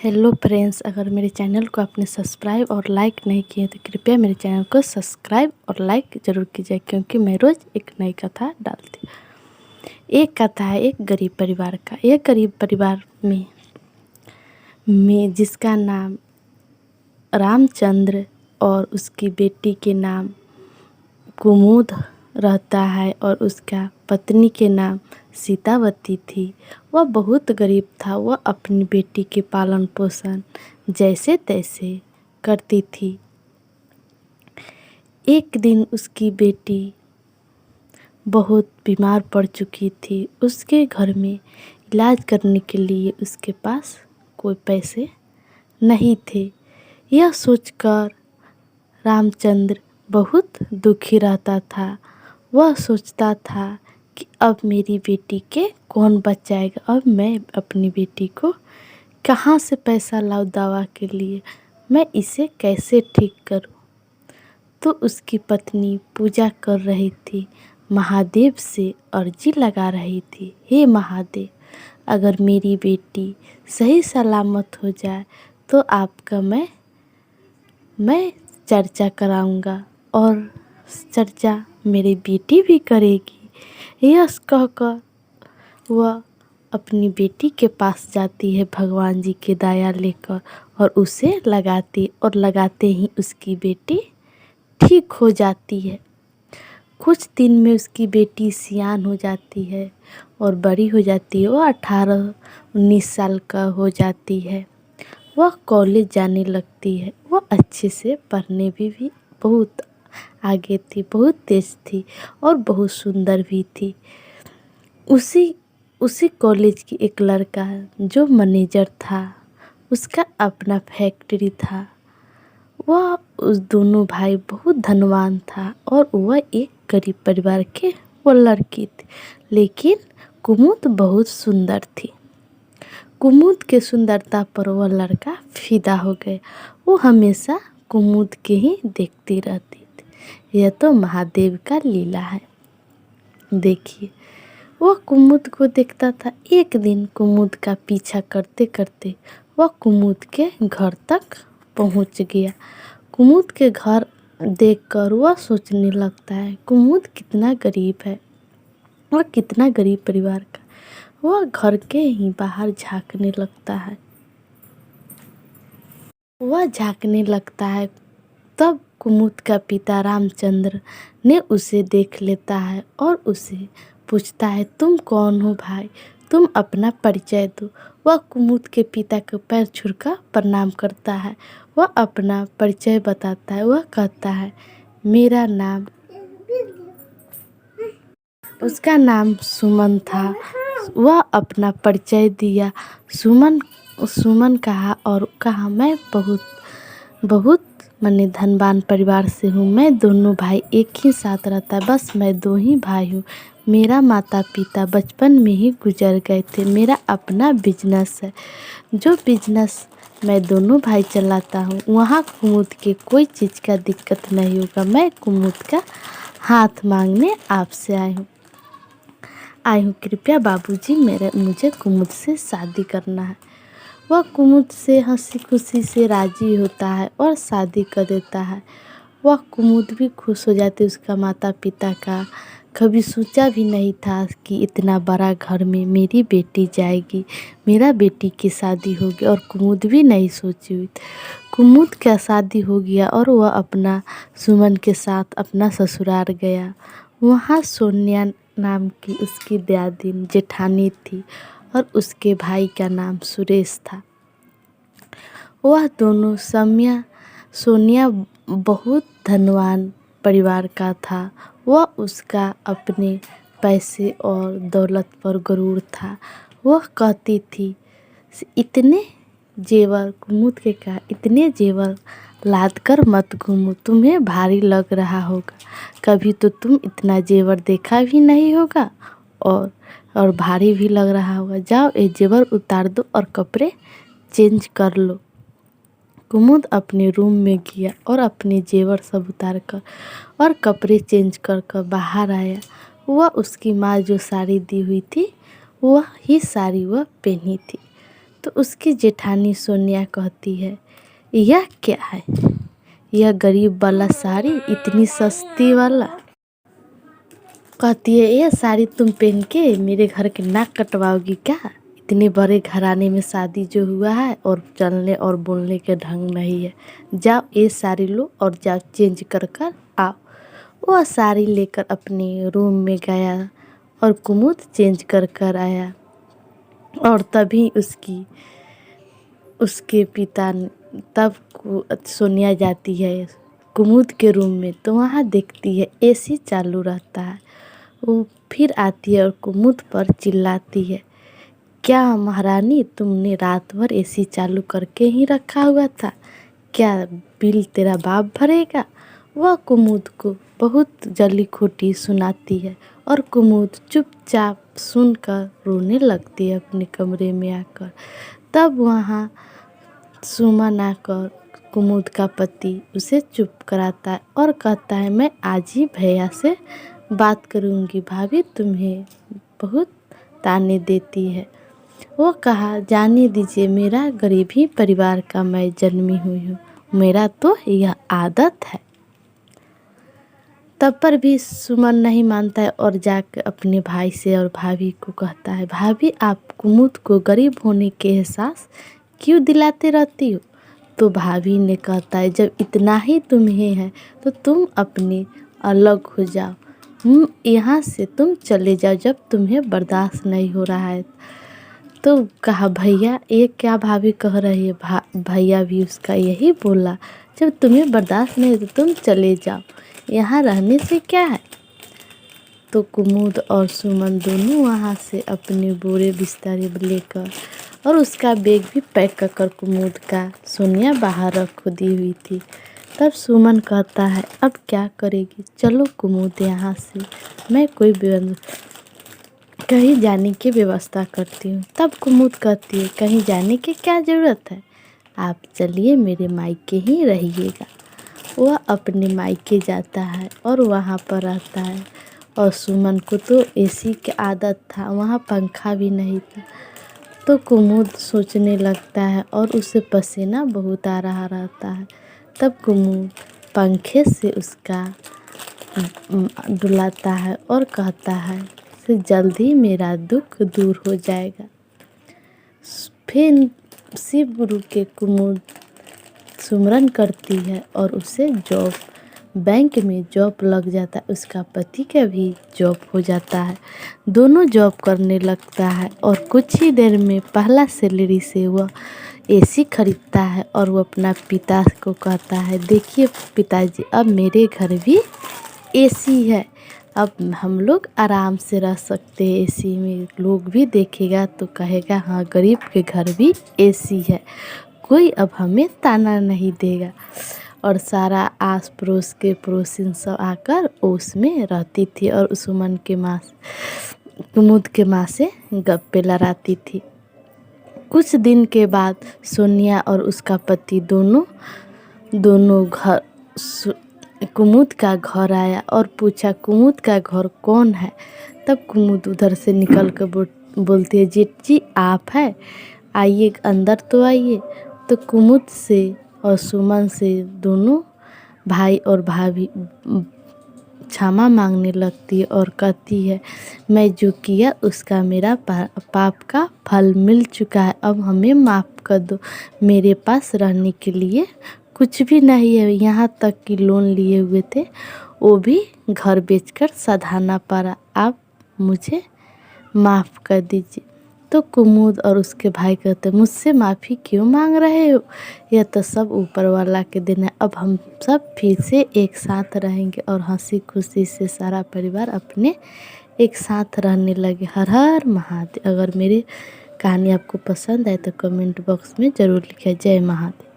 Hello friends, अगर मेरे channel को आपने सब्सक्राइब और लाइक नहीं किए तो कृपया मेरे चैनल को सब्सक्राइब और लाइक ज़रूर कीजिए, क्योंकि मैं रोज़ एक नई कथा डालती हूँ। एक कथा है एक गरीब परिवार का। एक गरीब परिवार में जिसका नाम रामचंद्र और उसकी बेटी के नाम कुमुद रहता है और उसका पत्नी के नाम सीतावती थी। वह बहुत गरीब था। वह अपनी बेटी के पालन पोषण जैसे तैसे करती थी। एक दिन उसकी बेटी बहुत बीमार पड़ चुकी थी। उसके घर में इलाज करने के लिए उसके पास कोई पैसे नहीं थे। यह सोचकर रामचंद्र बहुत दुखी रहता था। वह सोचता था कि अब मेरी बेटी के कौन बचाएगा। अब मैं अपनी बेटी को कहाँ से पैसा लाऊं दवा के लिए, मैं इसे कैसे ठीक करूं। तो उसकी पत्नी पूजा कर रही थी, महादेव से अर्जी लगा रही थी, हे महादेव, अगर मेरी बेटी सही सलामत हो जाए तो आपका मैं चर्चा कराऊंगा और चर्चा मेरी बेटी भी करेगी। यह कहकर वह अपनी बेटी के पास जाती है भगवान जी की दया लेकर और उसे लगाती, और लगाते ही उसकी बेटी ठीक हो जाती है। कुछ दिन में उसकी बेटी सियान हो जाती है और बड़ी हो जाती है। वह 18-19 साल का हो जाती है। वह कॉलेज जाने लगती है। वह अच्छे से पढ़ने भी बहुत आगे थी, बहुत तेज थी और बहुत सुंदर भी थी। उसी उसी कॉलेज की एक लड़का जो मैनेजर था, उसका अपना फैक्ट्री था। वह उस दोनों भाई बहुत धनवान था और वह एक गरीब परिवार के वो लड़की थी। लेकिन कुमुद बहुत सुंदर थी। कुमुद के सुंदरता पर वह लड़का फिदा हो गया। वो हमेशा कुमुद के ही देखती रहती थी। यह तो महादेव का लीला है। देखिए, वह कुमुद को देखता था। एक दिन कुमुद का पीछा करते करते वह कुमुद के घर तक पहुंच गया। कुमुद के घर देखकर वह सोचने लगता है, कुमुद कितना गरीब है, वह कितना गरीब परिवार का। वह घर के ही बाहर झांकने लगता है। वह झांकने लगता है, तब कुमुद का पिता रामचंद्र ने उसे देख लेता है और उसे पूछता है, तुम कौन हो भाई, तुम अपना परिचय दो। वह कुमुद के पिता के पैर छूकर प्रणाम करता है। वह अपना परिचय बताता है। वह कहता है, मेरा नाम, उसका नाम सुमन था। वह अपना परिचय दिया। सुमन सुमन कहा और कहा, मैं बहुत मैंने धनवान परिवार से हूँ। मैं दोनों भाई एक ही साथ रहता है, बस मैं दो ही भाई हूँ। मेरा माता पिता बचपन में ही गुजर गए थे। मेरा अपना बिजनेस है, जो बिजनेस मैं दोनों भाई चलाता हूँ। वहाँ कुमुद के कोई चीज़ का दिक्कत नहीं होगा। मैं कुमुद का हाथ मांगने आपसे आई हूँ। कृपया बाबूजी मुझे कुमुद से शादी करना है। वह कुमुद से हंसी खुशी से राजी होता है और शादी कर देता है। वह कुमुद भी खुश हो जाती है। उसका माता पिता का कभी सोचा भी नहीं था कि इतना बड़ा घर में मेरी बेटी जाएगी, मेरा बेटी की शादी होगी, और कुमुद भी नहीं सोची हुई। कुमुद का शादी हो गया और वह अपना सुमन के साथ अपना ससुराल गया। वहाँ सोनिया नाम की उसकी दादी जेठानी थी और उसके भाई का नाम सुरेश था। वह दोनों सोनिया बहुत धनवान परिवार का था। वह उसका अपने पैसे और दौलत पर गुरूर था। वह कहती थी, इतने जेवर, कुमुद के कहा, इतने जेवर लाद कर मत घूमो, तुम्हें भारी लग रहा होगा। कभी तो तुम इतना जेवर देखा भी नहीं होगा और भारी भी लग रहा होगा। जाओ ये जेवर उतार दो और कपड़े चेंज कर लो। कुमुद अपने रूम में गया और अपने जेवर सब उतार कर और कपड़े चेंज कर बाहर आया। वह उसकी माँ जो साड़ी दी हुई थी, वह ही साड़ी वह पहनी थी। तो उसकी जेठानी सोनिया कहती है, यह क्या है, यह गरीब वाला साड़ी, इतनी सस्ती वाला। कहती है, ये साड़ी तुम पहन के मेरे घर के नाक कटवाओगी क्या? इतने बड़े घराने में शादी जो हुआ है और चलने और बोलने के ढंग नहीं है। जाओ ये साड़ी लो और जाओ चेंज कर कर आओ। वह साड़ी लेकर अपने रूम में गया और कुमुद चेंज कर कर आया। और तभी उसके पिता तब सोनिया जाती है कुमुद के रूम में, तो वहाँ देखती है एसी चालू रहता है। वो फिर आती है और कुमुद पर चिल्लाती है, क्या महारानी, तुमने रात भर एसी चालू करके ही रखा हुआ था? क्या बिल तेरा बाप भरेगा? वह कुमुद को बहुत जली खोटी सुनाती है और कुमुद चुपचाप सुनकर रोने लगती है अपने कमरे में आकर। तब वहाँ सुमन आकर कुमुद का पति उसे चुप कराता है और कहता है, मैं आज ही भैया से बात करूँगी, भाभी तुम्हें बहुत ताने देती है। वो कहा, जाने दीजिए, मेरा गरीब ही परिवार का मैं जन्मी हुई हूँ, मेरा तो यह आदत है। तब पर भी सुमन नहीं मानता है और जाकर अपने भाई से और भाभी को कहता है, भाभी आप कुमुद को गरीब होने के एहसास क्यों दिलाते रहती हो? तो भाभी ने कहता है, जब इतना ही तुम्हें है तो तुम अपने अलग हो जाओ, यहाँ से तुम चले जाओ जब तुम्हें बर्दाश्त नहीं हो रहा है। तो कहा, भैया ये क्या भाभी कह रही है? भैया भी उसका यही बोला, जब तुम्हें बर्दाश्त नहीं तो तुम चले जाओ, यहाँ रहने से क्या है। तो कुमुद और सुमन दोनों वहाँ से अपने बोरे बिस्तर लेकर और उसका बैग भी पैक कर कुमुद का सोनिया बाहर रख दी हुई थी। तब सुमन कहता है, अब क्या करेगी, चलो कुमुद यहाँ से, मैं कोई कहीं जाने की व्यवस्था करती हूँ। तब कुमुद कहती है, कहीं जाने की क्या ज़रूरत है, आप चलिए मेरे मायके ही रहिएगा। वह अपने मायके जाता है और वहाँ पर रहता है। और सुमन को तो एसी की आदत था, वहाँ पंखा भी नहीं था। तो कुमुद सोचने लगता है और उसे पसीना बहुत आ रहा रहता है। तब कुमुद पंखे से उसका डुलाता है और कहता है, से जल्दी मेरा दुख दूर हो जाएगा। फिर शिव गुरु के कुमुद सुमरन करती है और उसे बैंक में जॉब लग जाता है। उसका पति का भी जॉब हो जाता है, दोनों जॉब करने लगता है और कुछ ही देर में पहला सैलरी से वह एसी खरीदता है और वो अपना पिता को कहता है, देखिए पिताजी, अब मेरे घर भी एसी है, अब हम लोग आराम से रह सकते हैं एसी में। लोग भी देखेगा तो कहेगा, हाँ गरीब के घर भी एसी है, कोई अब हमें ताना नहीं देगा। और सारा आस पड़ोस के पड़ोसिन सब आकर उसमें रहती थी और सुमन के माँ कुमुद के माँ से गप्पे लड़ाती थी। कुछ दिन के बाद सोनिया और उसका पति दोनों घर कुमुद का घर आया और पूछा, कुमुद का घर कौन है? तब कुमुद उधर से निकल कर बोलती है, जेठ जी आप है, आइए अंदर तो आइए। तो कुमुद से और सुमन से दोनों भाई और भाभी क्षमा मांगने लगती है और कहती है, मैं जो किया उसका मेरा पाप का फल मिल चुका है, अब हमें माफ़ कर दो। मेरे पास रहने के लिए कुछ भी नहीं है, यहाँ तक कि लोन लिए हुए थे वो भी घर बेचकर सधाना पड़ा, आप मुझे माफ़ कर दीजिए। तो कुमुद और उसके भाई कहते, मुझसे माफ़ी क्यों मांग रहे हो, यह तो सब ऊपर वाला के दिन है, अब हम सब फिर से एक साथ रहेंगे और हंसी खुशी से सारा परिवार अपने एक साथ रहने लगे। हर हर महादेव। अगर मेरी कहानी आपको पसंद आए तो कमेंट बॉक्स में ज़रूर लिखें। जय महादेव।